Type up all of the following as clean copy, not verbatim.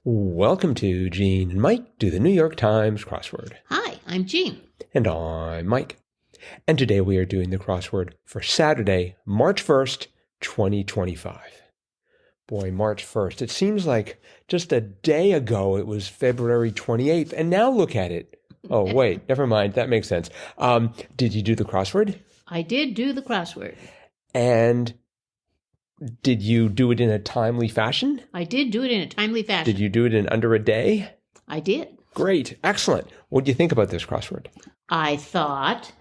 Welcome to Gene and Mike do the New York Times crossword. Hi, I'm Jean. And I'm Mike. And today we are doing the crossword for Saturday, March 1st, 2025. Boy, March 1st. It seems like just a day ago it was February 28th, and now look at it. Oh, wait, never mind. That makes sense. Did you do the crossword? I did do the crossword. And did you do it in a timely fashion? I did do it in a timely fashion. Did you do it in under a day? I did. Great. Excellent. What do you think about this crossword? I thought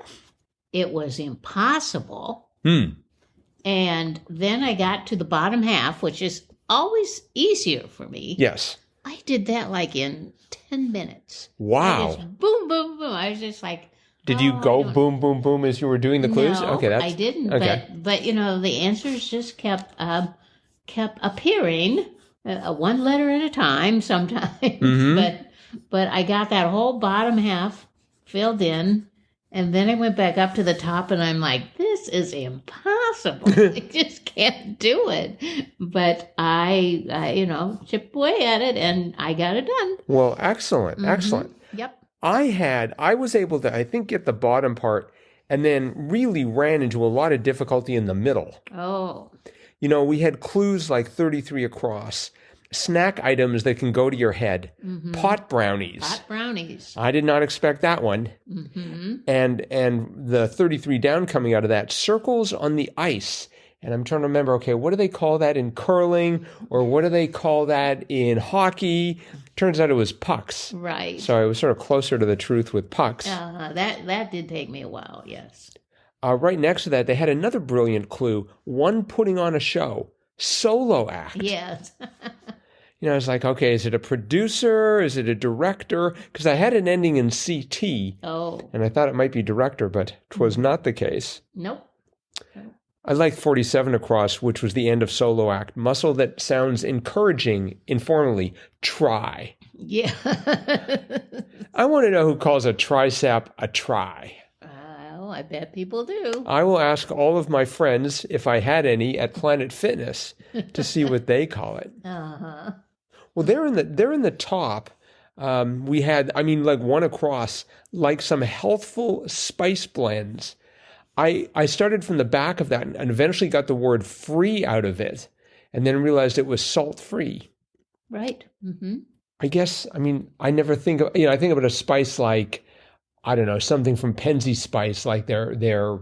it was impossible. And then I got to the bottom half, which is always easier for me. Yes. I did that like in 10 minutes. Wow. I just boom, boom, boom. I was just like, did you go boom, boom, boom as you were doing the clues? No, okay, I didn't. Okay. But you know, the answers just kept appearing, one letter at a time sometimes. Mm-hmm. But I got that whole bottom half filled in, and then I went back up to the top, and I'm like, this is impossible. I just can't do it. But I chipped away at it, and I got it done. Well, excellent, excellent. Yep. I was able to, I think, get the bottom part and then really ran into a lot of difficulty in the middle. Oh. You know, we had clues like 33 across, snack items that can go to your head, pot brownies. Pot brownies. I did not expect that one. And the 33 down coming out of that, circles on the ice. And I'm trying to remember, okay, what do they call that in curling? Or what do they call that in hockey? Turns out it was pucks. Right. So I was sort of closer to the truth with pucks. That did take me a while, yes. Right next to that, they had another brilliant clue, one putting on a show, solo act. Yes. You know, I was like, okay, is it a producer? Is it a director? Because I had an ending in CT. Oh. And I thought it might be director, but 'twas not the case. Nope. I liked 47 across, which was the end of solo act. Muscle that sounds encouraging, informally. Try. Yeah. I want to know who calls a tricep a try. Well, I bet people do. I will ask all of my friends, if I had any, at Planet Fitness to see what they call it. Uh-huh. Well, they're in the top. We had, like one across, like some healthful spice blends. I started from the back of that and eventually got the word free out of it and then realized it was salt-free. Right. Mm-hmm. I guess, I never think of, I think about a spice like, I don't know, something from Penzi Spice, like their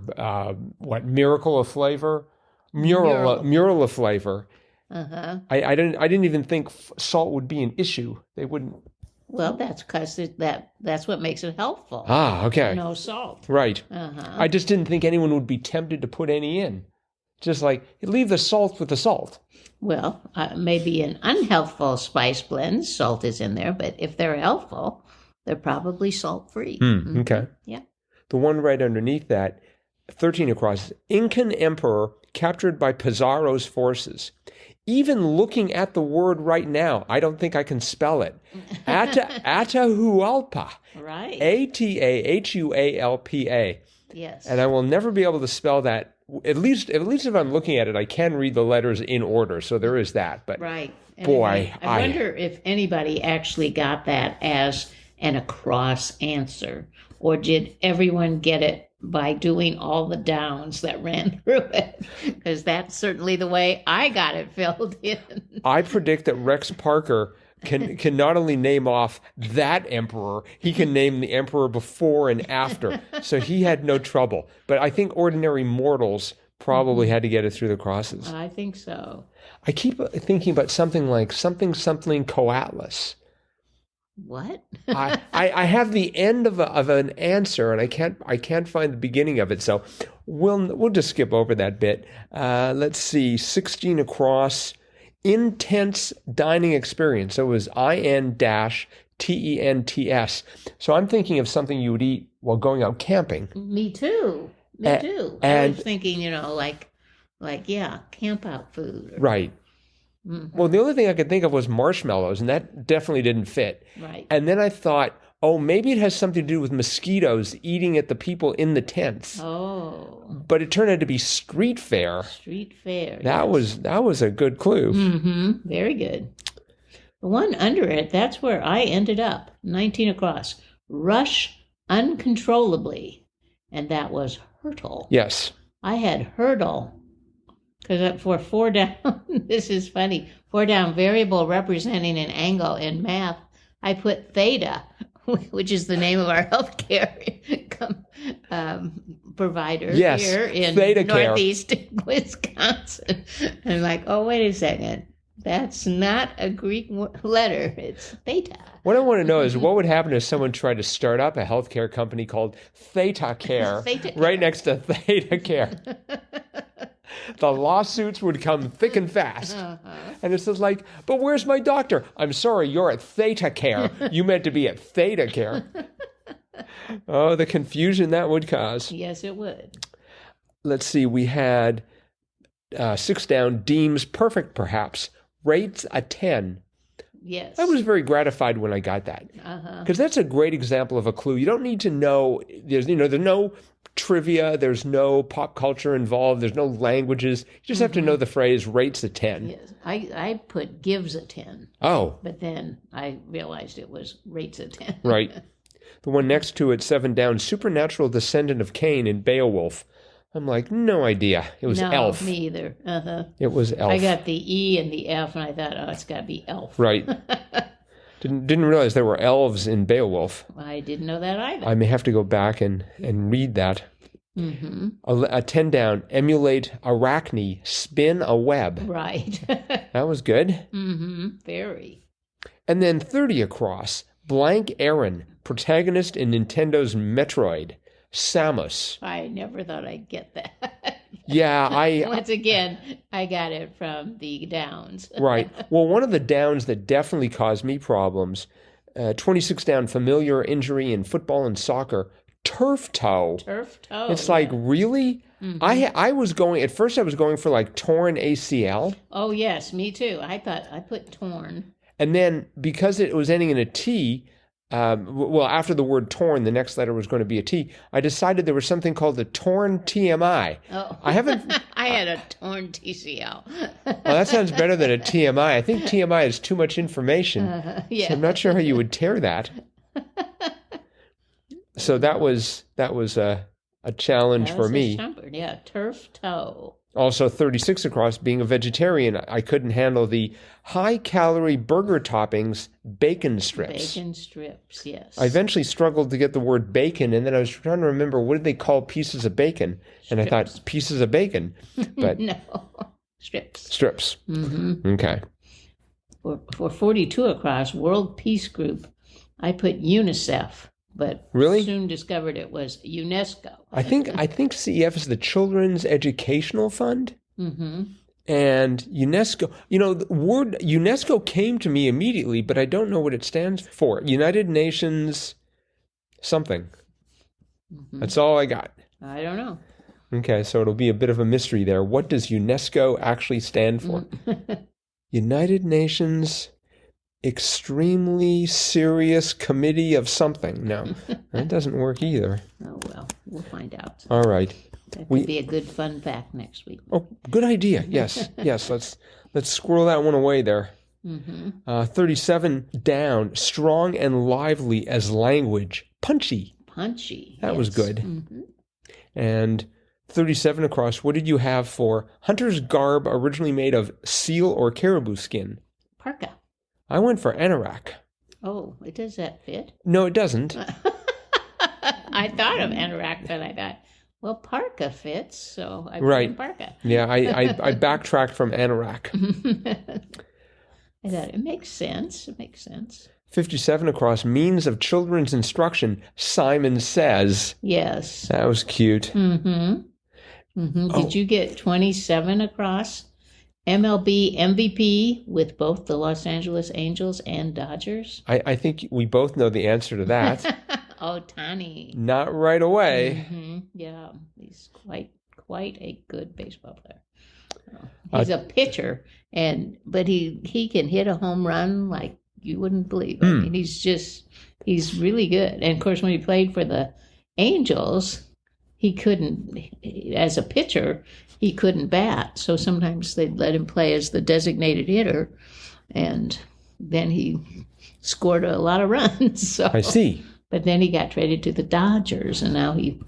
Miracle of Flavor? Mural of Flavor. Uh-huh. I didn't even think salt would be an issue. They wouldn't. Well, that's because that's what makes it helpful. Ah, okay. No salt. Right. Uh-huh. I just didn't think anyone would be tempted to put any in. Just like, leave the salt with the salt. Well, maybe in unhealthful spice blends, salt is in there, but if they're healthful, they're probably salt-free. Okay. Yeah. The one right underneath that, 13 across, Incan emperor captured by Pizarro's forces. Even looking at the word right now, I don't think I can spell it. ATAHUALPA. Right. ATAHUALPA. Yes. And I will never be able to spell that. At least if I'm looking at it, I can read the letters in order. So there is that. But right. Boy, I wonder if anybody actually got that as an across answer, or did everyone get it by doing all the downs that ran through it? Because that's certainly the way I got it filled in. I predict that Rex Parker can not only name off that emperor, he can name the emperor before and after. So he had no trouble. But I think ordinary mortals probably had to get it through the crosses. I think so. I keep thinking about something like something coatlas. What? I have the end of an answer and I can't find the beginning of it. So we'll just skip over that bit. Let's see, 16 across, intense dining experience. So it was IN-TENTS. So I'm thinking of something you would eat while going out camping. Me too. I was thinking, camp out food. Right. Mm-hmm. Well, the only thing I could think of was marshmallows, and that definitely didn't fit. Right. And then I thought, oh, maybe it has something to do with mosquitoes eating at the people in the tents. Oh. But it turned out to be street fair. Street fair. That was a good clue. Mm-hmm. Very good. The one under it, that's where I ended up, 19 across. Rush uncontrollably. And that was hurtle. Yes. I had hurdle. Because for 4 down, this is funny, 4 down variable representing an angle in math, I put theta, which is the name of our healthcare provider here in northeast Wisconsin. And I'm like, oh, wait a second. That's not a Greek letter. It's theta. What I want to know is what would happen if someone tried to start up a healthcare company called Theta Care right next to Theta Care? The lawsuits would come thick and fast. And it's just like, but where's my doctor? I'm sorry, you're at Theta Care. You meant to be at Theta Care. Oh, the confusion that would cause. Yes, it would. Let's see, we had 6 down, deems perfect perhaps, rates a 10. Yes. I was very gratified when I got that. Because that's a great example of a clue. You don't need to know, there's no trivia, there's no pop culture involved, there's no languages. You just have to know the phrase rates a 10. Yes. I put gives a 10. Oh. But then I realized it was rates a 10. Right. The one next to it, 7 down, supernatural descendant of Cain in Beowulf. I'm like, no idea. It was elf. Me either. It was elf. I got the E and the F, and I thought, oh, it's got to be elf. Right. Didn't realize there were elves in Beowulf. I didn't know that either. I may have to go back and read that. A 10 down, emulate arachne, spin a web. Right. That was good. Very. And then 30 across, blank Aaron, protagonist in Nintendo's Metroid. Samus. I never thought I'd get that. Yeah, Once again, I got it from the downs. Right. Well, one of the downs that definitely caused me problems, 26 down, familiar injury in football and soccer, turf toe. Turf toe. It's like, really? I was going for like torn ACL. Oh, yes, me too. I thought I put torn. And then because it was ending in a T, after the word torn, the next letter was going to be a T. I decided there was something called the torn TMI. Oh, I haven't. I had a torn TCL. Well, that sounds better than a TMI. I think TMI is too much information. Yeah. So I'm not sure how you would tear that. So that was a challenge for me. Yeah, turf toe. Also, 36 across, being a vegetarian, I couldn't handle the high-calorie burger toppings, bacon strips. Bacon strips, yes. I eventually struggled to get the word bacon, and then I was trying to remember, what did they call pieces of bacon? Strips. And I thought, pieces of bacon. But no, strips. Strips. Okay. For 42 across, World Peace Group, I put UNICEF. But really? Soon discovered it was UNESCO. I think CEF is the Children's Educational Fund. And UNESCO, the word UNESCO came to me immediately, but I don't know what it stands for. United Nations something. That's all I got. I don't know. Okay, so it'll be a bit of a mystery there. What does UNESCO actually stand for? United Nations Extremely Serious Committee of something. No, that doesn't work either. Oh, well, we'll find out. All right. That could be a good fun fact next week. Oh, good idea. Yes, yes. Let's squirrel that one away there. 37 down, strong and lively as language. Punchy. That was good. And 37 across, what did you have for hunter's garb originally made of seal or caribou skin? Parka. I went for anorak. Oh, does that fit? No, it doesn't. I thought of anorak, but I thought, well, parka fits, so I put in parka. Yeah, I backtracked from anorak. I thought it makes sense. 57 across, means of children's instruction, Simon Says. Yes. That was cute. Did you get 27 across? MLB MVP with both the Los Angeles Angels and Dodgers? I think we both know the answer to that. Ohtani. Not right away. Yeah, he's quite a good baseball player. He's a pitcher, but he can hit a home run like you wouldn't believe. I mean, he's really good. And of course, when he played for the Angels, he couldn't, as a pitcher, he couldn't bat. So sometimes they'd let him play as the designated hitter. And then he scored a lot of runs. So. I see. But then he got traded to the Dodgers, and now he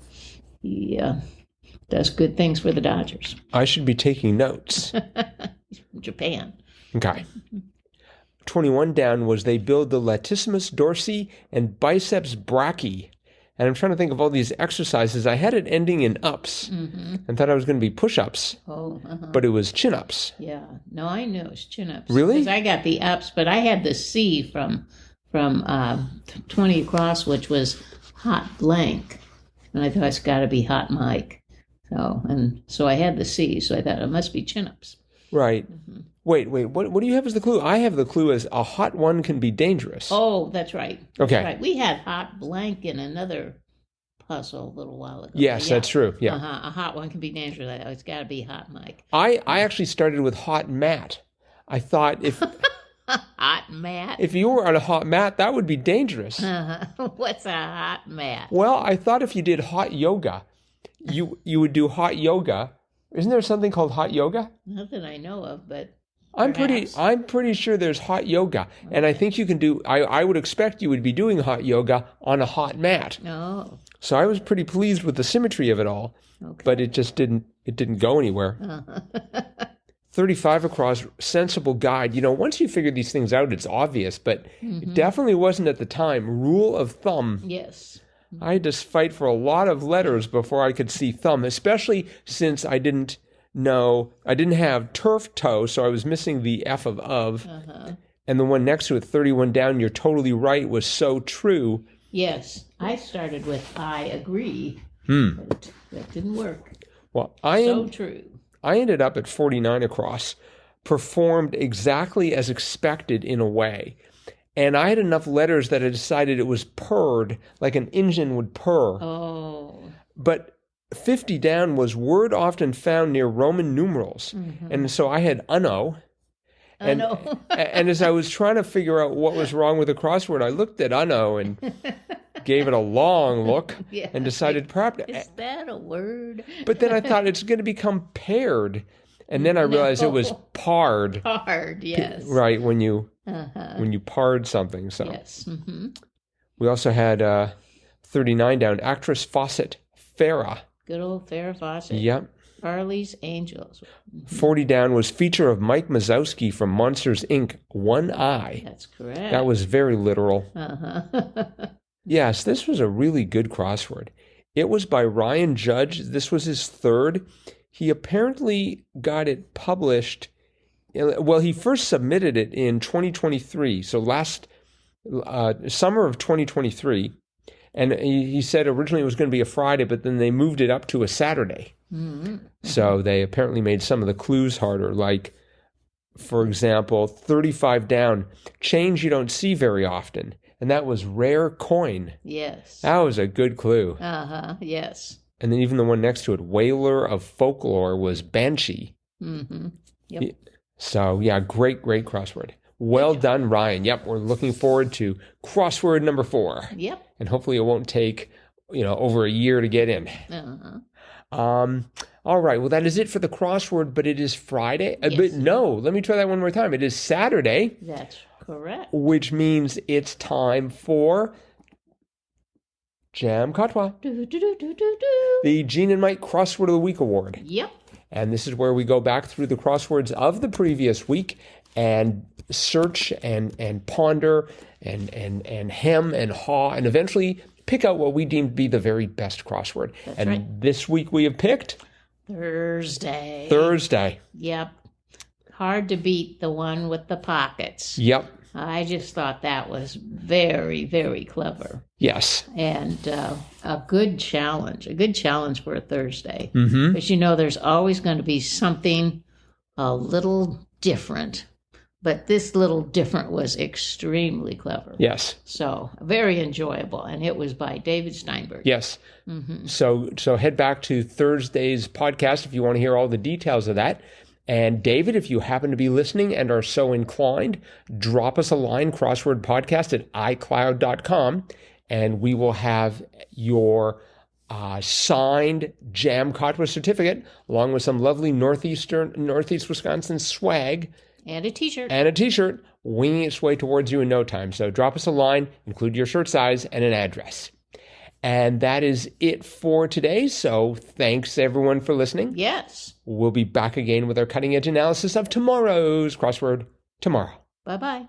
does good things for the Dodgers. I should be taking notes. He's from Japan. Okay. 21 down was they build the latissimus dorsi and biceps brachii. And I'm trying to think of all these exercises. I had it ending in ups and thought I was going to be push-ups. Oh, but it was chin-ups. Yeah. No, I knew it was chin-ups. Really? Because I got the ups, but I had the C from 20 across, which was hot blank. And I thought it's got to be hot Mike. So I had the C, so I thought it must be chin-ups. Right. Wait, what do you have as the clue? I have the clue as a hot one can be dangerous. Oh, that's right. Okay. That's right. We had hot blank in another puzzle a little while ago. Yes, that's true. Yeah. A hot one can be dangerous. It's got to be hot Mike. I actually started with hot mat. I thought if hot mat. if you were on a hot mat, that would be dangerous. What's a hot mat? Well, I thought if you did hot yoga, you would do hot yoga. Isn't there something called hot yoga? Not that I know of, but I'm pretty sure there's hot yoga, and I think you can do. I would expect you would be doing hot yoga on a hot mat. No. So I was pretty pleased with the symmetry of it all, but it just didn't go anywhere. 35 across, sensible guide. Once you figure these things out, it's obvious, but it definitely wasn't at the time. Rule of thumb. Yes. I had to fight for a lot of letters before I could see thumb, especially since I didn't have turf toe, so I was missing the F of. And the one next to it, 31 down, you're totally right, was so true. Yes. I started with I agree, but that didn't work. Well, true. I ended up at 49 across, performed exactly as expected in a way. And I had enough letters that I decided it was purred, like an engine would purr. Oh. But 50 down was word often found near Roman numerals. And so I had unno. And, and as I was trying to figure out what was wrong with the crossword, I looked at unno and gave it a long look and decided perhaps... Is that a word? But then I thought it's going to become paired. And then I realized it was parred. Parred, yes. Right, when you parred something. So yes. We also had 39 down, actress Fawcett Farah. Good old Farrah Fawcett. Yep. Charlie's Angels. 40 down was feature of Mike Mazowski from Monsters, Inc., One Eye. That's correct. That was very literal. Yes, this was a really good crossword. It was by Ryan Judge. This was his third. He apparently got it published. Well, he first submitted it in 2023, so last summer of 2023. And he said originally it was going to be a Friday, but then they moved it up to a Saturday. So they apparently made some of the clues harder, like, for example, 35 down, change you don't see very often. And that was rare coin. Yes. That was a good clue. Yes. And then even the one next to it, wailer of folklore, was banshee. Yep. So, yeah, great crossword. Well done, Ryan. Yep, we're looking forward to crossword number 4. Yep. And hopefully it won't take, over a year to get in. All right, well, that is it for the crossword, but it is Friday. Yes. But no, let me try that one more time. It is Saturday. That's correct. Which means it's time for JAMCOTWA, the Gene and Mike Crossword of the Week Award. Yep. And this is where we go back through the crosswords of the previous week and search and ponder and hem and haw and eventually pick out what we deem to be the very best crossword. That's right. This week we have picked Thursday. Yep. Hard to beat the one with the pockets. Yep. I just thought that was very, very clever. Yes. And a good challenge for a Thursday. Mm-hmm. Because there's always going to be something a little different. But this little different was extremely clever. Yes. So very enjoyable. And it was by David Steinberg. Yes. Mm-hmm. So head back to Thursday's podcast if you want to hear all the details of that. And David, if you happen to be listening and are so inclined, drop us a line, crosswordpodcast at iCloud.com, and we will have your signed JAMCOTWA certificate along with some lovely Northeast Wisconsin swag. And a t-shirt. winging its way towards you in no time. So drop us a line, include your shirt size and an address. And that is it for today. So thanks everyone for listening. Yes. We'll be back again with our cutting edge analysis of tomorrow's crossword tomorrow. Bye-bye.